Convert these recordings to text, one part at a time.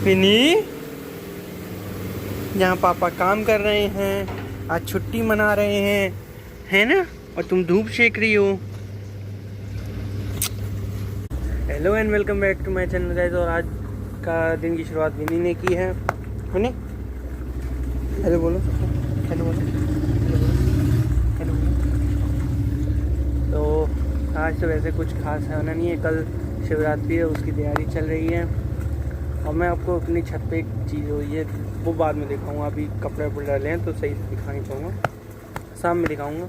विनी, यहाँ पापा काम कर रहे हैं, आज छुट्टी मना रहे हैं, है ना? और तुम धूप सेक रही हो। Hello and welcome back to my channel guys. और आज का दिन की शुरुआत विनी ने की है। विनी, हेलो बोलो, हेलो बोलो, हेलो बोलो, हेलो बोलो। तो आज तो वैसे कुछ खास होना नहीं है, कल शिवरात्रि है, उसकी तैयारी चल रही है। और मैं आपको अपनी छत पे एक चीज़ हुई है वो बाद में दिखाऊंगा। अभी कपड़े वपड़े डाले हैं तो सही से दिखा नहीं पाऊँगा, शाम में दिखाऊंगा।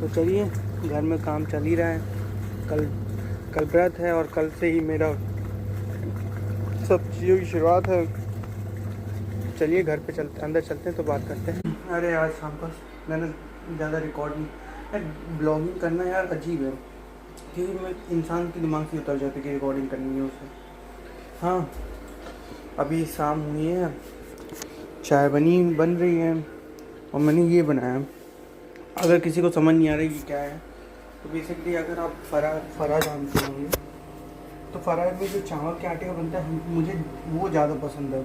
तो चलिए, घर में काम चल ही रहा है। कल व्रत है और कल से ही मेरा सब चीज़ों की शुरुआत है। चलिए घर पे चलते, अंदर चलते हैं तो बात करते हैं। अरे आज शाम को मैंने ज़्यादा रिकॉर्ड नहीं, ब्लॉगिंग करना यार अजीब है, क्योंकि मैं इंसान के दिमाग से उतर जाती कि रिकॉर्डिंग करनी है उसे। हाँ, अभी शाम हुई है, चाय बन रही है और मैंने ये बनाया। अगर किसी को समझ नहीं आ रही कि क्या है, तो बेसिकली अगर आप फरा जानते होंगे तो फरा में जो चावल के आटे का बनता है, मुझे वो ज़्यादा पसंद है।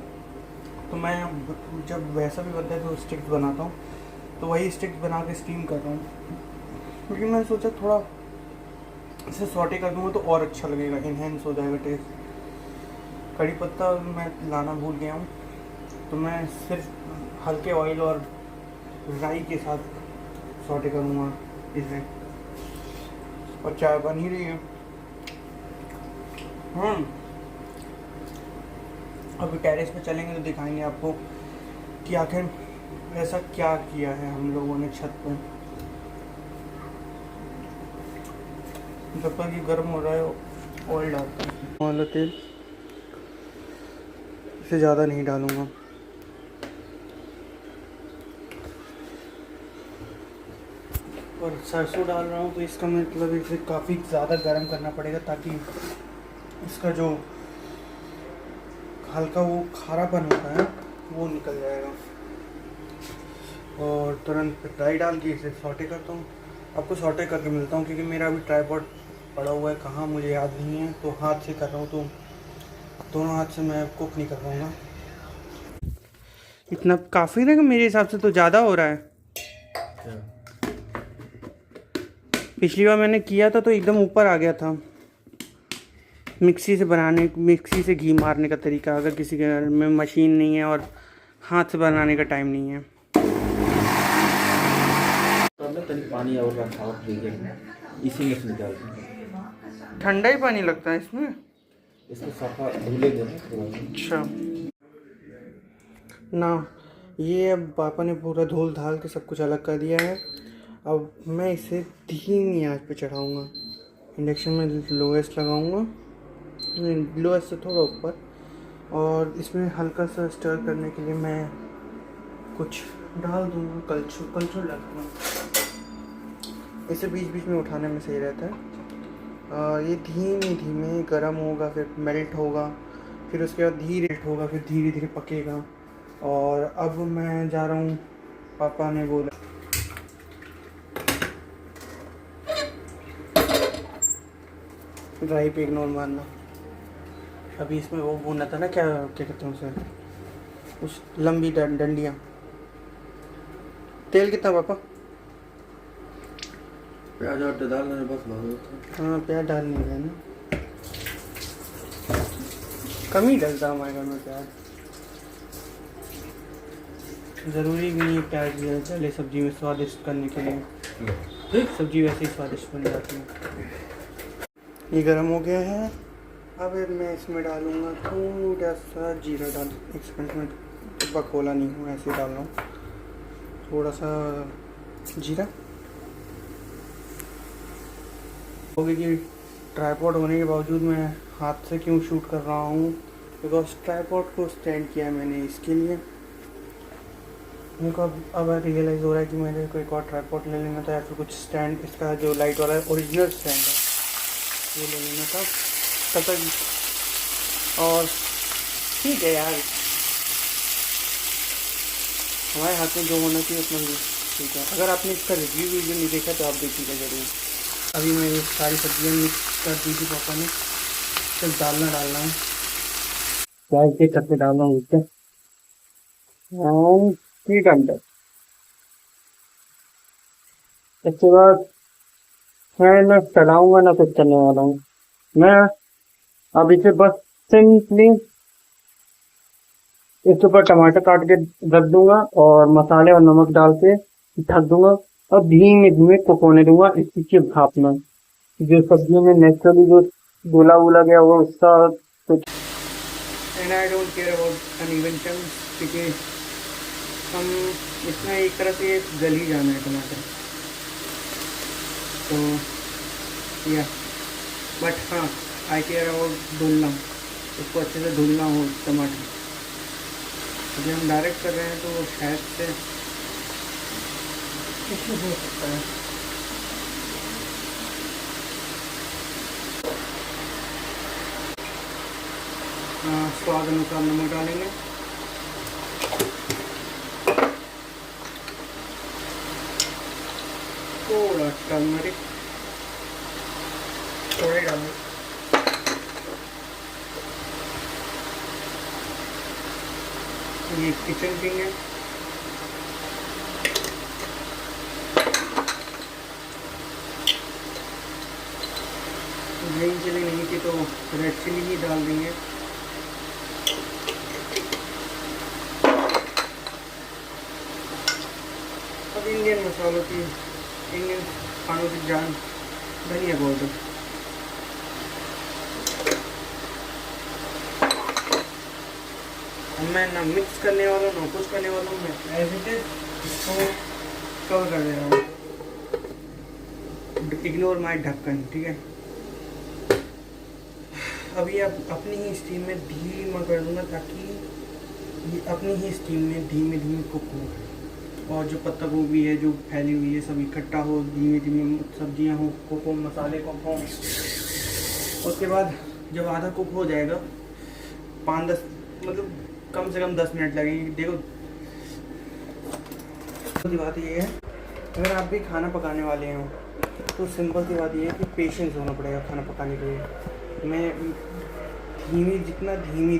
तो मैं जब वैसा भी बनता है तो स्टिक्स बनाता हूँ, तो वही स्टिक्स बना के स्टीम कर रहा हूँ, क्योंकि मैंने सोचा थोड़ा इसे सॉटे कर दूँगा तो और अच्छा लगेगा, इन्हेंस हो जाएगा टेस्ट। कड़ी पत्ता मैं लाना भूल गया हूँ, तो मैं सिर्फ हल्के ऑयल और राई के साथ सॉटे करूँगा इसे। और चाय बन ही रही है। अभी टेरेस पे चलेंगे तो दिखाएंगे आपको कि आखिर ऐसा क्या किया है हम लोगों ने छत पे। जब तक ये गर्म हो रहा है ऑयल डालता हूँ, वाला तेल इसे ज़्यादा नहीं डालूँगा। और सरसों डाल रहा हूँ तो इसका मतलब इसे काफ़ी ज़्यादा गर्म करना पड़ेगा, ताकि इसका जो हल्का वो खारापन होता है वो निकल जाएगा। और तुरंत राई डाल के इसे सॉटे करता हूँ। आपको सॉटे करके मिलता हूँ, क्योंकि मेरा अभी ट्राइपॉड पड़ा हुआ है कहाँ मुझे याद नहीं है, तो हाथ से कर रहा हूँ, तो दोनों हाथ से मैं कुक नहीं कर पाऊँगा। इतना काफ़ी रहेगा मेरे हिसाब से, तो ज़्यादा हो रहा है। पिछली बार मैंने किया था तो एकदम ऊपर आ गया था। मिक्सी से घी मारने का तरीका, अगर किसी के घर में मशीन नहीं है और हाथ से बनाने का टाइम नहीं है। पानी और रखा इसी में निकाल ठंडा ही पानी लगता है इसमें, इसको सफा धुले देना। अच्छा ना, ये अब पापा ने पूरा धोल धाल के सब कुछ अलग कर दिया है। अब मैं इसे धीमी आंच पे चढ़ाऊँगा, इंडक्शन में लोएस्ट लगाऊँगा, लोएस्ट से थोड़ा ऊपर। और इसमें हल्का सा स्टर करने के लिए मैं कुछ डाल दूँगा, कलछुल डाल दूँगा, इसे बीच बीच में उठाने में सही रहता है। ये धीमे धीमे गर्म होगा, फिर मेल्ट होगा, फिर उसके बाद धीरे होगा, फिर धीरे धीरे पकेगा। और अब मैं जा रहा हूँ, पापा ने बोला ड्राई पे इग्नोर मारना। अभी इसमें वो भूना था ना, क्या क्या कहते हैं उसे, उस लंबी डंडियाँ। तेल कितना पापा? प्याज और डालना है बस, बहुत। हाँ, प्याज डालनी है ना, कम ही डलता हमारे घर में प्याज। ज़रूरी भी नहीं प्याज डाले सब्जी में स्वादिष्ट करने के लिए, सब्जी वैसे ही स्वादिष्ट बन जाती है। ये गर्म हो गया है, अब मैं इसमें डालूँगा थोड़ा सा जीरा। डाल, एक सेकंड में डिब्बा खोला नहीं हूँ, ऐसे डाल रहा हूँ थोड़ा सा जीरा। हो गया कि ट्राइपॉड होने के बावजूद मैं हाथ से क्यों शूट कर रहा हूँ, बिकॉज ट्राइपॉड को स्टैंड किया है मैंने इसके लिए। मेरे को अब रियलाइज़ हो रहा है कि मेरे को एक और ट्राइपॉड ले लेना था, या फिर कुछ स्टैंड, इसका जो लाइट वाला है ओरिजिनल स्टैंड है वो ले लेना था तब तक। और ठीक है यार, हमारे हाथ में जो होना चाहिए उतना ठीक है। अगर आपने इसका रिव्यू वीडियो नहीं देखा तो आप देखिएगा ज़रूर। अभी मैं ये सारी सब्जियां मिक्स कर दी थी पापा ने, सिर्फ डालना है। गैस के छत पे डाल रहा हूँ इससे और 3 घंटे। इसके बाद मैं ना चलाऊंगा ना कुछ करने वाला हूँ। मैं अब इसे बस सिंपली इसके ऊपर टमाटर काट के रख दूंगा और मसाले और नमक डाल के ढक दूंगा और धीमे धीमे कुक होने दूंगा इसकी भाप में। जो सब्जियों में नेचुरली जो गोला वोला गया वो उसका कुछ। And I don't care about uneven terms क्योंकि हम इसमें एक तरह से गल ही जाना है टमाटर तो या बट हाँ आई केयर अबाउट धुलना, उसको अच्छे से धुलना हो टमाटर। अभी हम डायरेक्ट कर रहे हैं तो शायद से इश्यू हो सकता है। स्वाद अनुसार नमक डालेंगे, थोड़ा टर्मरिक थोड़े डालेंगे, ये किचन किंग है। ग्रीन चिली नहीं थी तो रेड चिली ही डाल देंगे। अब इंडियन मसालों की, इंडियन खानों की जान धनिया पाउडर, मैं ना मिक्स करने वाला हूँ ना कुछ करने वाला हूँ, मैं एज इट इज इसको कवर कर दे रहा हूँ। इग्नोर माय ढक्कन, ठीक है। अभी अब अपनी ही स्टीम में धीमा कर दूंगा ताकि ये अपनी ही स्टीम में धीमे धीमे कुक हो और जो पत्ता गोभी है जो फैली हुई है सब इकट्ठा हो, धीमे धीमे सब्जियां हो, कुक हो, मसाले कुक हो। उसके बाद जब आधा कुक हो जाएगा 5-10 मतलब कम से कम 10 मिनट लगेंगे। देखो सिंपल बात ये है, अगर आप भी खाना पकाने वाले हो तो सिंपल सी बात ये है कि पेशेंस होना पड़ेगा खाना पकाने के लिए। मैं जितना धीमे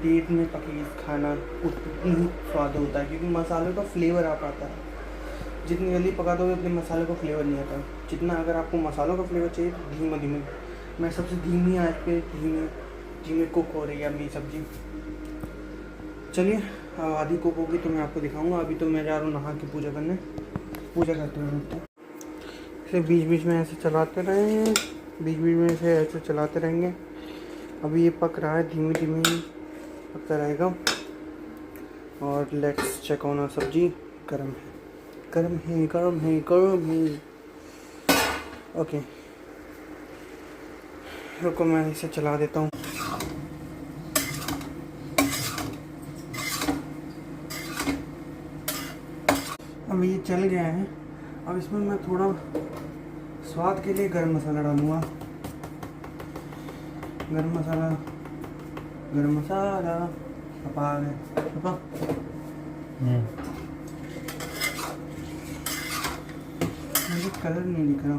देर में पकेगी खाना उतनी ही स्वाद होता है क्योंकि मसालों का फ्लेवर आ पाता है। जितनी जल्दी पका दोगे उतने मसालों का फ्लेवर नहीं आता। जितना अगर आपको मसालों का फ्लेवर चाहिए तो धीमे मैं सबसे धीमी आंच पे धीमे कुक हो रही है मेरी सब्जी। चलिए अब आधी कुक होगी तो मैं आपको दिखाऊंगा। अभी तो मैं जा रहा हूँ नहा के पूजा करते हैं। इसे बीच में ऐसे चलाते रहेंगे, बीच में इसे ऐसे चलाते रहेंगे। अभी ये पक रहा है, धीमे पकता रहेगा। और लेट्स चेक ऑन सब्जी गरम है। ओके रुको मैं इसे चला देता हूँ। अब ये चल गया है। अब इसमें मैं थोड़ा स्वाद के लिए गरम मसाला डालूँगा। गरम मसाला पापा मुझे कलर नहीं दिख रहा।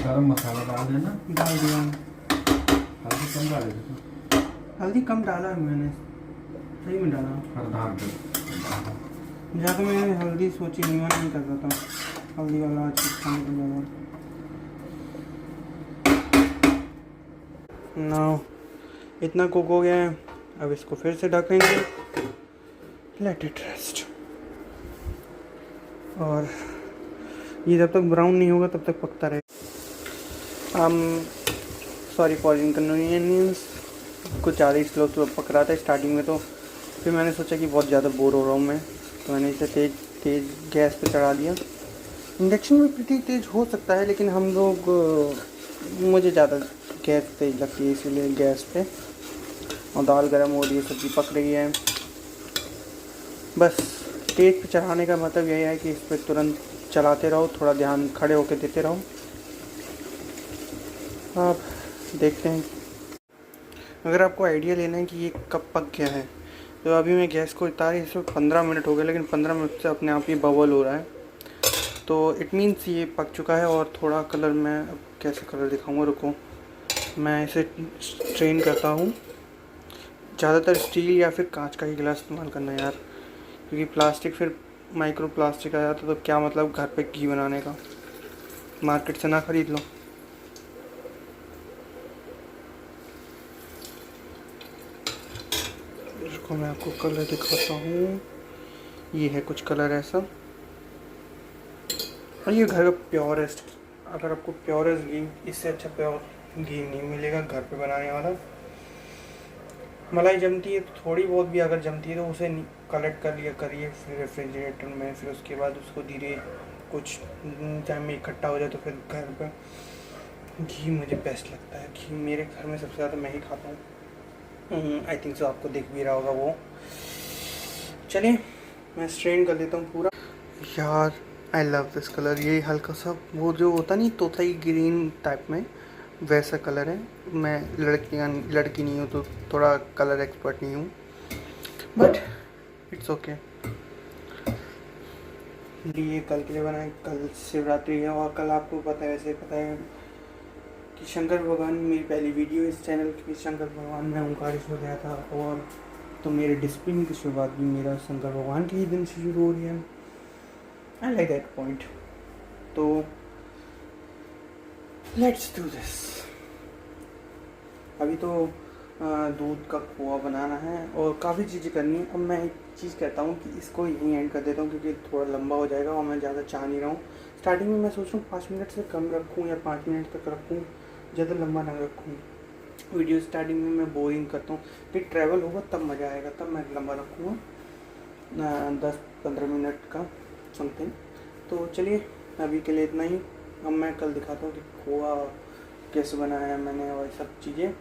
गरम मसाला डाल देना। डाल दिया। हल्दी कम डालेगा। हल्दी कम डाला है मैंने, सही में डाला। ज़्यादा मैंने हल्दी सोची नहीं, मन नहीं करता था हल्दी वाला आज खाने को ज़्यादा। नाउ इतना कुक हो गया है, अब इसको फिर से ढकेंगे, लेट इट रेस्ट। और ये जब तक ब्राउन नहीं होगा तब तक पकता रहेगा। सॉरी फॉर इनकन्वीनियंस, कुछ ज़्यादा ही स्लो पक रहा था स्टार्टिंग में, तो फिर मैंने सोचा कि बहुत ज़्यादा बोर हो रहा हूँ मैं, तो मैंने इसे तेज़ गैस पे चढ़ा दिया। इंडक्शन में pretty तेज़ हो सकता है लेकिन हम लोग मुझे ज़्यादा गैस तेज़ लगती है इसीलिए गैस पे। और दाल गर्म हो रही है, सब्ज़ी पक रही है। बस तेज़ पे चढ़ाने का मतलब यही है कि इस पर तुरंत चलाते रहो, थोड़ा ध्यान खड़े होकर देते रहो। अब देखते हैं, अगर आपको आइडिया लेना है कि ये कब पक गया है तो अभी मैं गैस को उतारी, इसमें 15 मिनट हो गए लेकिन 15 मिनट से अपने आप ही बबल हो रहा है, तो इट मीन्स ये पक चुका है। और थोड़ा कलर मैं अब कैसे कलर दिखाऊंगा, रुको मैं इसे स्ट्रेन करता हूँ। ज़्यादातर स्टील या फिर कांच का ही गिलास इस्तेमाल करना यार, क्योंकि प्लास्टिक फिर माइक्रो प्लास्टिक आ जाता तो क्या मतलब घर पे घी बनाने का, मार्केट से ना ख़रीद लो। इसको मैं आपको कलर दिखाता हूँ, ये है कुछ कलर ऐसा, और ये घर का प्योरेस्ट, अगर आपको प्योरेस्ट घी, इससे अच्छा प्योर घी नहीं मिलेगा घर पे बनाने वाला। मलाई जमती है तो थोड़ी बहुत भी अगर जमती है तो उसे कलेक्ट कर लिया करिए फिर रेफ्रिजरेटर में, फिर उसके बाद उसको धीरे कुछ टाइम में इकट्ठा हो जाए तो फिर घर पर घी मुझे बेस्ट लगता है। घी मेरे घर में सबसे ज़्यादा मैं ही खाता हूँ। आई थिंक सो आपको दिख भी रहा होगा वो। चलिए मैं स्ट्रेन कर लेता हूँ पूरा। यार आई लव दिस कलर, ये हल्का सा वो जो होता नहीं तोताई ग्रीन टाइप में, वैसा कलर है। मैं लड़की नहीं हूँ तो थोड़ा कलर एक्सपर्ट नहीं हूँ, बट इट्स ओके। ये कल के लिए बनाए, कल शिवरात्रि है और कल आपको पता है, वैसे पता है कि शंकर भगवान, मेरी पहली वीडियो इस चैनल की शंकर भगवान में ओंकारेश्वर गया था, और तो मेरे डिसिप्लिन की शुरुआत भी मेरा शंकर भगवान के ही दिन से शुरू हो रही है। I like that point. तो लेट्स डू दिस। अभी तो दूध का खोआ बनाना है और काफ़ी चीज़ें करनी है। अब मैं एक चीज़ कहता हूँ कि इसको यहीं एंड कर देता हूँ क्योंकि थोड़ा लंबा हो जाएगा और मैं ज़्यादा चाह नहीं रहा हूँ। स्टार्टिंग में मैं सोच रहा हूँ 5 मिनट से कम रखूँ या 5 मिनट तक रखूँ, ज़्यादा लंबा ना रखूँ। वीडियो स्टार्टिंग में मैं बोरिंग करता हूँ, फिर ट्रैवल होगा तब मज़ा आएगा, तब मैं लंबा रखूँगा 10-15 मिनट का समथिंग। तो चलिए अभी के लिए इतना ही। अब मैं कल दिखाता हूँ कि खोआ कैसे बनाया मैंने और सब चीज़ें।